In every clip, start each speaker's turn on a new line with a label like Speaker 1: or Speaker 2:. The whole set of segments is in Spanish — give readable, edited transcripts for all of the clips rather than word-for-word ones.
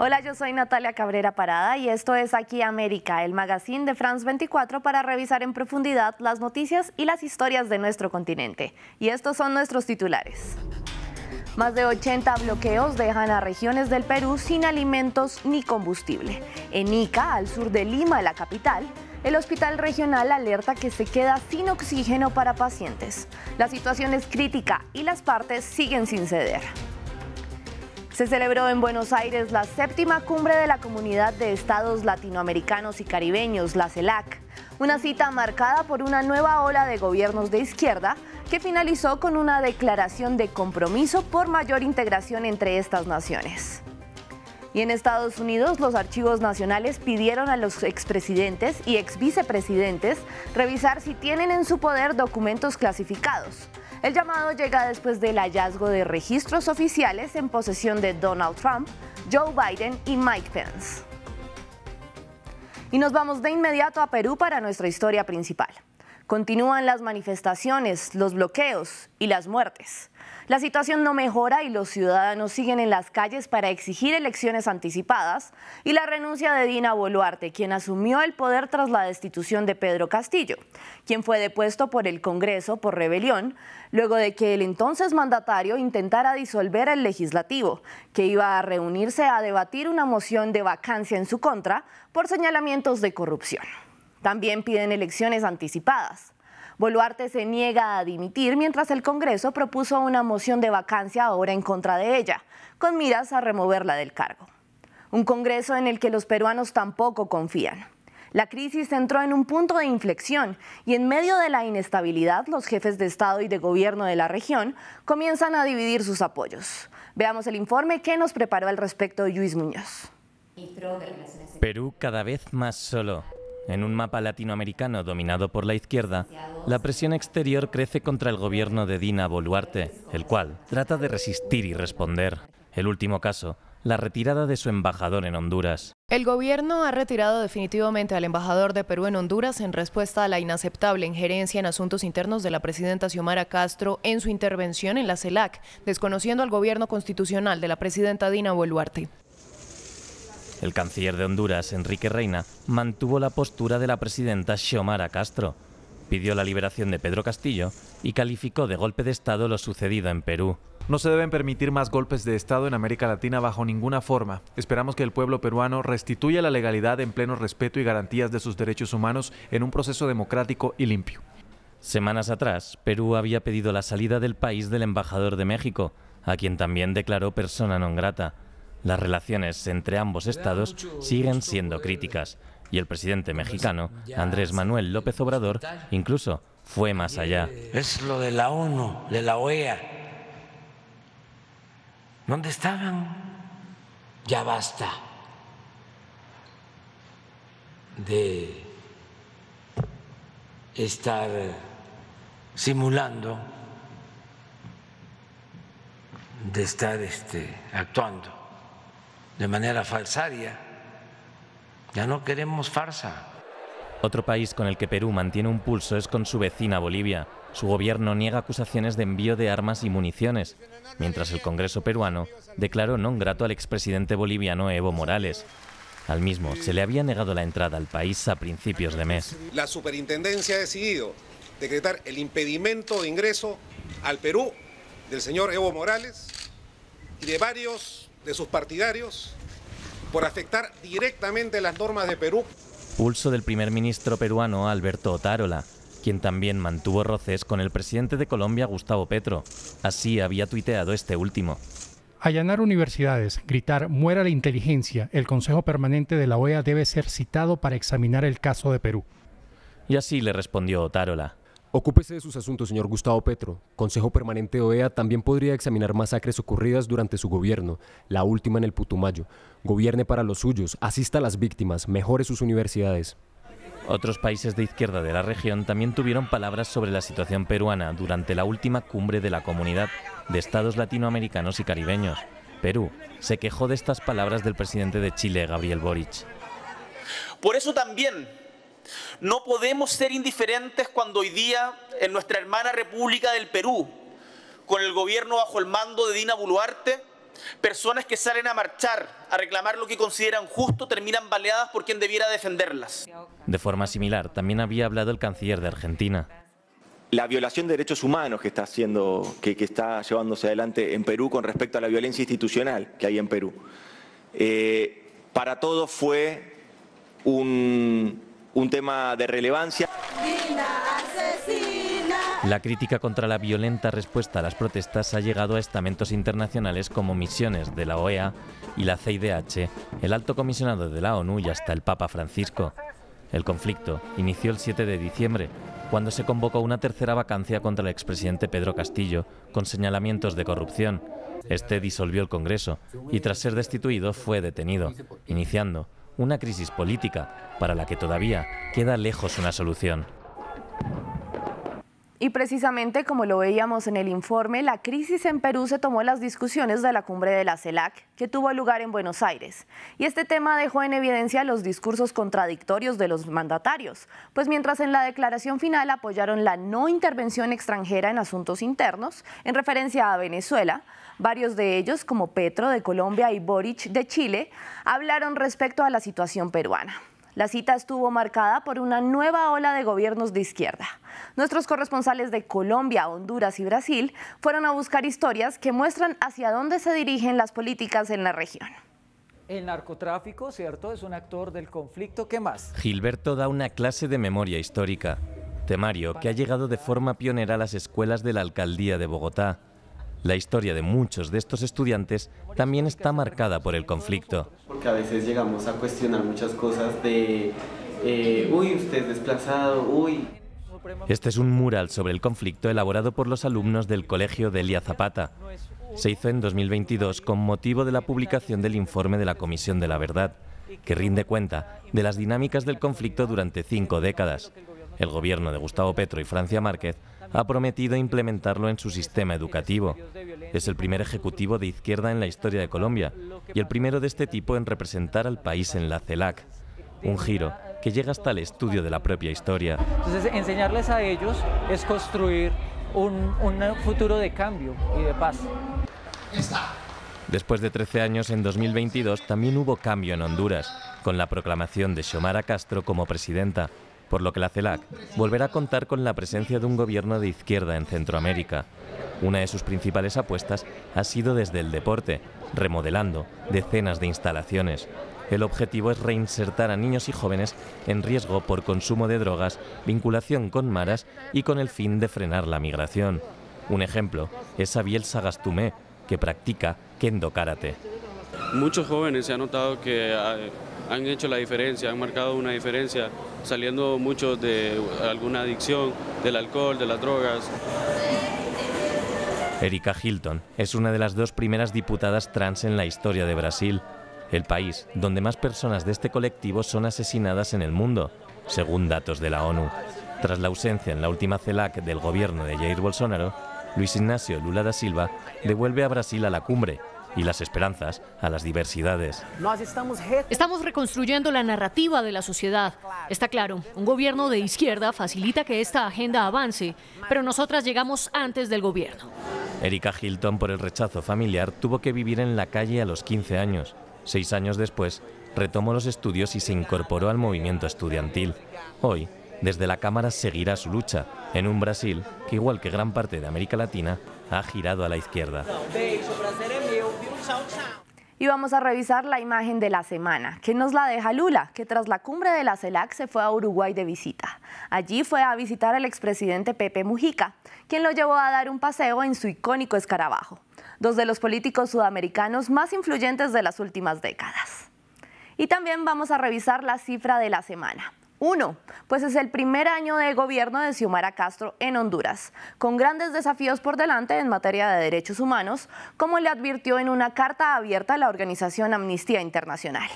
Speaker 1: Hola, yo soy Natalia Cabrera Parada y esto es Aquí América, el magazine de France 24 para revisar en profundidad las noticias y las historias de nuestro continente. Y estos son nuestros titulares. Más de 80 bloqueos dejan a regiones del Perú sin alimentos ni combustible. En Ica, al sur de Lima, la capital, el hospital regional alerta que se queda sin oxígeno para pacientes. La situación es crítica y las partes siguen sin ceder. Se celebró en Buenos Aires la 7ª cumbre de la Comunidad de Estados Latinoamericanos y Caribeños, la CELAC. Una cita marcada por una nueva ola de gobiernos de izquierda que finalizó con una declaración de compromiso por mayor integración entre estas naciones. Y en Estados Unidos, los archivos nacionales pidieron a los expresidentes y exvicepresidentes revisar si tienen en su poder documentos clasificados. El llamado llega después del hallazgo de registros oficiales en posesión de Donald Trump, Joe Biden y Mike Pence. Y nos vamos de inmediato a Perú para nuestra historia principal. Continúan las manifestaciones, los bloqueos y las muertes. La situación no mejora y los ciudadanos siguen en las calles para exigir elecciones anticipadas y la renuncia de Dina Boluarte, quien asumió el poder tras la destitución de Pedro Castillo, quien fue depuesto por el Congreso por rebelión, luego de que el entonces mandatario intentara disolver el legislativo, que iba a reunirse a debatir una moción de vacancia en su contra por señalamientos de corrupción. También piden elecciones anticipadas. Boluarte se niega a dimitir mientras el Congreso propuso una moción de vacancia ahora en contra de ella, con miras a removerla del cargo. Un Congreso en el que los peruanos tampoco confían. La crisis entró en un punto de inflexión y en medio de la inestabilidad, los jefes de Estado y de Gobierno de la región comienzan a dividir sus apoyos. Veamos el informe que nos preparó al respecto Luis Muñoz.
Speaker 2: Perú cada vez más solo. En un mapa latinoamericano dominado por la izquierda, la presión exterior crece contra el gobierno de Dina Boluarte, el cual trata de resistir y responder. El último caso, la retirada de su embajador en Honduras.
Speaker 3: El gobierno ha retirado definitivamente al embajador de Perú en Honduras en respuesta a la inaceptable injerencia en asuntos internos de la presidenta Xiomara Castro en su intervención en la CELAC, desconociendo al gobierno constitucional de la presidenta Dina Boluarte.
Speaker 2: El canciller de Honduras, Enrique Reina, mantuvo la postura de la presidenta Xiomara Castro, pidió la liberación de Pedro Castillo y calificó de golpe de Estado lo sucedido en Perú.
Speaker 4: No se deben permitir más golpes de Estado en América Latina bajo ninguna forma. Esperamos que el pueblo peruano restituya la legalidad en pleno respeto y garantías de sus derechos humanos en un proceso democrático y limpio.
Speaker 2: Semanas atrás, Perú había pedido la salida del país del embajador de México, a quien también declaró persona non grata. Las relaciones entre ambos estados siguen siendo críticas y el presidente mexicano, Andrés Manuel López Obrador, incluso fue más allá.
Speaker 5: Es lo de la ONU, de la OEA. ¿Dónde estaban? Ya basta de estar simulando, de estar actuando de manera falsaria. Ya no queremos farsa.
Speaker 2: Otro país con el que Perú mantiene un pulso es con su vecina Bolivia. Su gobierno niega acusaciones de envío de armas y municiones, mientras el Congreso peruano declaró non grato al expresidente boliviano Evo Morales. Al mismo se le había negado la entrada al país a principios de mes.
Speaker 6: La superintendencia ha decidido decretar el impedimento de ingreso al Perú del señor Evo Morales y de varios de sus partidarios por afectar directamente las normas de Perú.
Speaker 2: Pulso del primer ministro peruano Alberto Otárola, quien también mantuvo roces con el presidente de Colombia Gustavo Petro. Así había tuiteado este último.
Speaker 7: Allanar universidades, gritar «muera la inteligencia», el Consejo Permanente de la OEA debe ser citado para examinar el caso de Perú.
Speaker 2: Y así le respondió Otárola.
Speaker 8: Ocúpese de sus asuntos, señor Gustavo Petro. Consejo Permanente de OEA también podría examinar masacres ocurridas durante su gobierno, la última en el Putumayo. Gobierne para los suyos, asista a las víctimas, mejore sus universidades.
Speaker 2: Otros países de izquierda de la región también tuvieron palabras sobre la situación peruana durante la última cumbre de la Comunidad de Estados Latinoamericanos y Caribeños. Perú se quejó de estas palabras del presidente de Chile, Gabriel Boric.
Speaker 9: Por eso también no podemos ser indiferentes cuando hoy día en nuestra hermana República del Perú, con el gobierno bajo el mando de Dina Boluarte, Personas que salen a marchar, a reclamar lo que consideran justo, terminan baleadas por quien debiera defenderlas.
Speaker 2: De forma similar, también había hablado el canciller de Argentina.
Speaker 10: La violación de derechos humanos que está llevándose adelante en Perú con respecto a la violencia institucional que hay en Perú. Para todos fue un tema de relevancia.
Speaker 2: La crítica contra la violenta respuesta a las protestas ha llegado a estamentos internacionales como misiones de la OEA y la CIDH, el alto comisionado de la ONU y hasta el Papa Francisco. El conflicto inició el 7 de diciembre, cuando se convocó una tercera vacancia contra el expresidente Pedro Castillo, con señalamientos de corrupción. Este disolvió el Congreso y tras ser destituido fue detenido, iniciando una crisis política para la que todavía queda lejos una solución.
Speaker 1: Y precisamente como lo veíamos en el informe, la crisis en Perú se tomó en las discusiones de la cumbre de la CELAC, que tuvo lugar en Buenos Aires. Y este tema dejó en evidencia los discursos contradictorios de los mandatarios, pues mientras en la declaración final apoyaron la no intervención extranjera en asuntos internos, en referencia a Venezuela, varios de ellos, como Petro de Colombia y Boric de Chile, hablaron respecto a la situación peruana. La cita estuvo marcada por una nueva ola de gobiernos de izquierda. Nuestros corresponsales de Colombia, Honduras y Brasil fueron a buscar historias que muestran hacia dónde se dirigen las políticas en la región.
Speaker 11: El narcotráfico, ¿cierto?, es un actor del conflicto. ¿Qué más?
Speaker 2: Gilberto da una clase de memoria histórica, temario que ha llegado de forma pionera a las escuelas de la alcaldía de Bogotá. La historia de muchos de estos estudiantes también está marcada por el conflicto.
Speaker 12: Porque a veces llegamos a cuestionar muchas cosas de, uy, usted es desplazado, uy.
Speaker 2: Este es un mural sobre el conflicto elaborado por los alumnos del Colegio Delia Zapata. Se hizo en 2022 con motivo de la publicación del informe de la Comisión de la Verdad, que rinde cuenta de las dinámicas del conflicto durante 5 décadas. El gobierno de Gustavo Petro y Francia Márquez ha prometido implementarlo en su sistema educativo. Es el primer ejecutivo de izquierda en la historia de Colombia y el primero de este tipo en representar al país en la CELAC. Un giro que llega hasta el estudio de la propia historia.
Speaker 11: Entonces, enseñarles a ellos es construir un futuro de cambio y de paz.
Speaker 2: Después de 13 años, en 2022 también hubo cambio en Honduras, con la proclamación de Xiomara Castro como presidenta, por lo que la CELAC volverá a contar con la presencia de un gobierno de izquierda en Centroamérica. Una de sus principales apuestas ha sido desde el deporte, remodelando decenas de instalaciones. El objetivo es reinsertar a niños y jóvenes en riesgo por consumo de drogas, vinculación con maras y con el fin de frenar la migración. Un ejemplo es Abiel Sagastumé, que practica Kendo Karate.
Speaker 13: Muchos jóvenes se ha notado que han hecho la diferencia, han marcado una diferencia, saliendo muchos de alguna adicción, del alcohol, de las drogas.
Speaker 2: Erika Hilton es una de las 2 primeras diputadas trans en la historia de Brasil, el país donde más personas de este colectivo son asesinadas en el mundo, según datos de la ONU. Tras la ausencia en la última CELAC del gobierno de Jair Bolsonaro, Luis Ignacio Lula da Silva devuelve a Brasil a la cumbre y las esperanzas a las diversidades.
Speaker 14: Estamos reconstruyendo la narrativa de la sociedad. Está claro, un gobierno de izquierda facilita que esta agenda avance, pero nosotras llegamos antes del gobierno.
Speaker 2: Erika Hilton, por el rechazo familiar, tuvo que vivir en la calle a los 15 años. 6 años después, retomó los estudios y se incorporó al movimiento estudiantil. Hoy, desde la Cámara seguirá su lucha en un Brasil que, igual que gran parte de América Latina, ha girado a la izquierda.
Speaker 1: Y vamos a revisar la imagen de la semana, que nos la deja Lula, que tras la cumbre de la CELAC se fue a Uruguay de visita. Allí fue a visitar al expresidente Pepe Mujica, quien lo llevó a dar un paseo en su icónico escarabajo, 2 de los políticos sudamericanos más influyentes de las últimas décadas. Y también vamos a revisar la cifra de la semana. 1, pues es el primer año de gobierno de Xiomara Castro en Honduras, con grandes desafíos por delante en materia de derechos humanos, como le advirtió en una carta abierta a la organización Amnistía Internacional.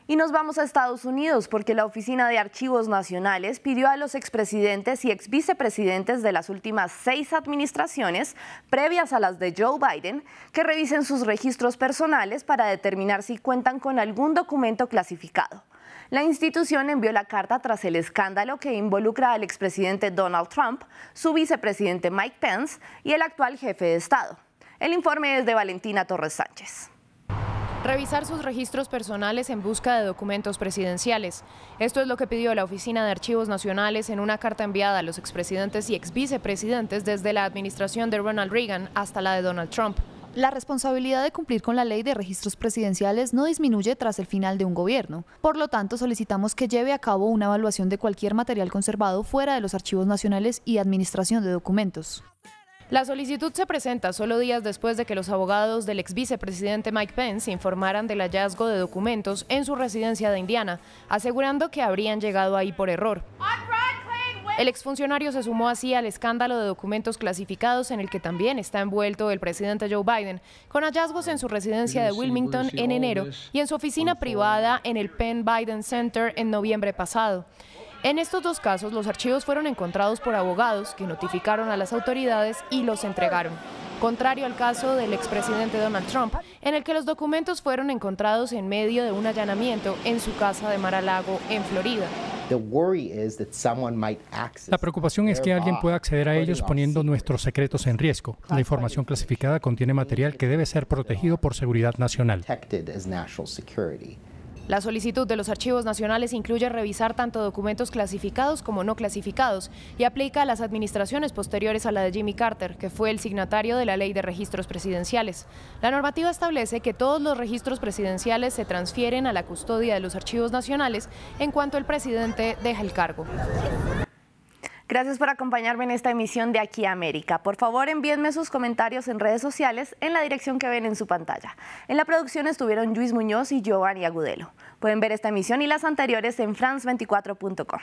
Speaker 1: Y nos vamos a Estados Unidos porque la Oficina de Archivos Nacionales pidió a los expresidentes y exvicepresidentes de las últimas 6 administraciones, previas a las de Joe Biden, que revisen sus registros personales para determinar si cuentan con algún documento clasificado. La institución envió la carta tras el escándalo que involucra al expresidente Donald Trump, su vicepresidente Mike Pence y el actual jefe de Estado. El informe es de Valentina Torres Sánchez.
Speaker 3: Revisar sus registros personales en busca de documentos presidenciales. Esto es lo que pidió la Oficina de Archivos Nacionales en una carta enviada a los expresidentes y exvicepresidentes desde la administración de Ronald Reagan hasta la de Donald Trump.
Speaker 15: La responsabilidad de cumplir con la ley de registros presidenciales no disminuye tras el final de un gobierno. Por lo tanto, solicitamos que lleve a cabo una evaluación de cualquier material conservado fuera de los archivos nacionales y administración de documentos.
Speaker 3: La solicitud se presenta solo días después de que los abogados del ex vicepresidente Mike Pence informaran del hallazgo de documentos en su residencia de Indiana, asegurando que habrían llegado ahí por error. El exfuncionario se sumó así al escándalo de documentos clasificados en el que también está envuelto el presidente Joe Biden, con hallazgos en su residencia de Wilmington en enero y en su oficina privada en el Penn Biden Center en noviembre pasado. En estos dos casos, los archivos fueron encontrados por abogados que notificaron a las autoridades y los entregaron. Contrario al caso del expresidente Donald Trump, en el que los documentos fueron encontrados en medio de un allanamiento en su casa de Mar-a-Lago, en Florida.
Speaker 7: La preocupación es que alguien pueda acceder a ellos poniendo nuestros secretos en riesgo. La información clasificada contiene material que debe ser protegido por seguridad nacional.
Speaker 3: La solicitud de los archivos nacionales incluye revisar tanto documentos clasificados como no clasificados y aplica a las administraciones posteriores a la de Jimmy Carter, que fue el signatario de la Ley de Registros Presidenciales. La normativa establece que todos los registros presidenciales se transfieren a la custodia de los archivos nacionales en cuanto el presidente deja el cargo.
Speaker 1: Gracias por acompañarme en esta emisión de Aquí América. Por favor, envíenme sus comentarios en redes sociales en la dirección que ven en su pantalla. En la producción estuvieron Luis Muñoz y Giovanni Agudelo. Pueden ver esta emisión y las anteriores en france24.com.